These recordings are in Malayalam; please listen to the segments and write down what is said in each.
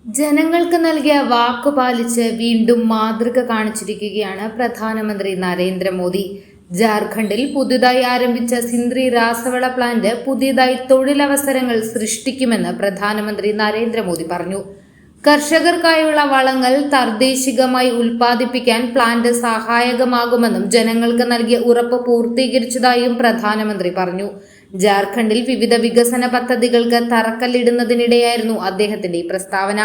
ജനങ്ങൾക്ക് നൽകിയ വാക്കു പാലിച്ച് വീണ്ടും മാതൃക കാണിച്ചിരിക്കുകയാണ് പ്രധാനമന്ത്രി നരേന്ദ്രമോദി. ജാർഖണ്ഡിൽ പുതുതായി ആരംഭിച്ച സിന്ദ്രി രാസവള പ്ലാന്റ് പുതിയതായി തൊഴിലവസരങ്ങൾ സൃഷ്ടിക്കുമെന്ന് പ്രധാനമന്ത്രി നരേന്ദ്രമോദി പറഞ്ഞു. കർഷകർക്കായുള്ള വളങ്ങൾ തദ്ദേശികമായി ഉൽപ്പാദിപ്പിക്കാൻ പ്ലാന്റ് സഹായകമാകുമെന്നും ജനങ്ങൾക്ക് നൽകിയ ഉറപ്പ് പൂർത്തീകരിച്ചതായും പ്രധാനമന്ത്രി പറഞ്ഞു. ജാർഖണ്ഡിൽ വിവിധ വികസന പദ്ധതികൾക്ക് തറക്കല്ലിടുന്നതിനിടെയായിരുന്നു അദ്ദേഹത്തിന്റെ ഈ പ്രസ്താവന.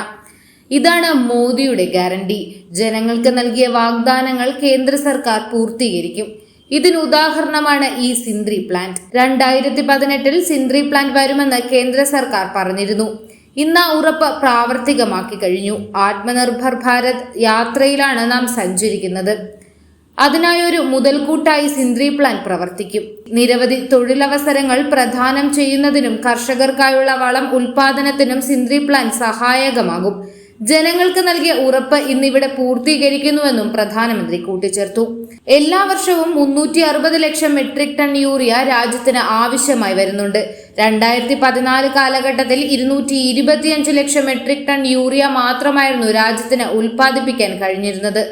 ഇതാണ് മോദിയുടെ ഗ്യാരണ്ടി. ജനങ്ങൾക്ക് നൽകിയ വാഗ്ദാനങ്ങൾ കേന്ദ്ര സർക്കാർ പൂർത്തീകരിക്കും. ഇതിന് ഉദാഹരണമാണ് ഈ സിന്ദ്രി പ്ലാന്റ്. 2018-ൽ സിന്ദ്രി പ്ലാന്റ് വരുമെന്ന് കേന്ദ്ര സർക്കാർ പറഞ്ഞിരുന്നു. ഇന്ന് ആ ഉറപ്പ് പ്രാവർത്തികമാക്കി കഴിഞ്ഞു. ആത്മനിർഭർ ഭാരത് യാത്രയിലാണ് നാം സഞ്ചരിക്കുന്നത്. അതിനായി ഒരു മുതൽക്കൂട്ടായി സിന്ദ്രി പ്ലാൻ പ്രവർത്തിക്കും. നിരവധി തൊഴിലവസരങ്ങൾ പ്രദാനം ചെയ്യുന്നതിനും കർഷകർക്കായുള്ള വളം ഉൽപാദനത്തിനും സിന്ദ്രി പ്ലാൻ സഹായകമാകും. ജനങ്ങൾക്ക് നൽകിയ ഉറപ്പ് ഇന്നിവിടെ പൂർത്തീകരിക്കുന്നുവെന്നും പ്രധാനമന്ത്രി കൂട്ടിച്ചേർത്തു. എല്ലാ വർഷവും 360 ലക്ഷം മെട്രിക് ടൺ യൂറിയ രാജ്യത്തിന് ആവശ്യമായി വരുന്നുണ്ട്. 2014 കാലഘട്ടത്തിൽ 225 ലക്ഷം മെട്രിക് ടൺ യൂറിയ മാത്രമായിരുന്നു രാജ്യത്തിന് ഉൽപ്പാദിപ്പിക്കാൻ കഴിഞ്ഞിരുന്നത്.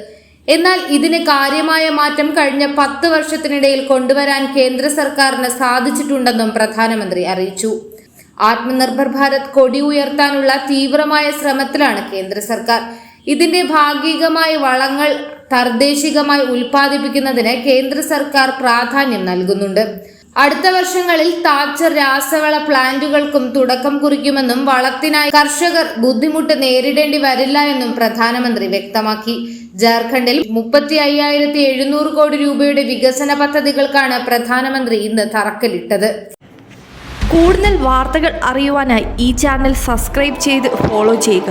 എന്നാൽ ഇതിന് കാര്യമായ മാറ്റം കഴിഞ്ഞ 10 വർഷത്തിനിടയിൽ കൊണ്ടുവരാൻ കേന്ദ്ര സർക്കാരിന് സാധിച്ചിട്ടുണ്ടെന്നും പ്രധാനമന്ത്രി അറിയിച്ചു. ആത്മനിർഭർ ഭാരത് കൊടി ഉയർത്താനുള്ള തീവ്രമായ ശ്രമത്തിലാണ് കേന്ദ്ര സർക്കാർ. ഇതിന്റെ ഭാഗികമായി വളങ്ങൾ തദ്ദേശികമായി ഉൽപ്പാദിപ്പിക്കുന്നതിന് കേന്ദ്ര സർക്കാർ പ്രാധാന്യം നൽകുന്നുണ്ട്. അടുത്ത വർഷങ്ങളിൽ താഴ്ച രാസവള പ്ലാന്റുകൾക്കും തുടക്കം കുറിക്കുമെന്നും വളത്തിനായി കർഷകർ ബുദ്ധിമുട്ട് നേരിടേണ്ടി വരില്ല എന്നും പ്രധാനമന്ത്രി വ്യക്തമാക്കി. ജാർഖണ്ഡിൽ 35,700 കോടി രൂപയുടെ വികസന പദ്ധതികൾക്കാണ് പ്രധാനമന്ത്രി ഇന്ന് തറക്കല്ലിട്ടത്. കൂടുതൽ വാർത്തകൾ അറിയുവാനായി ഈ ചാനൽ സബ്സ്ക്രൈബ് ചെയ്ത് ഫോളോ ചെയ്യുക.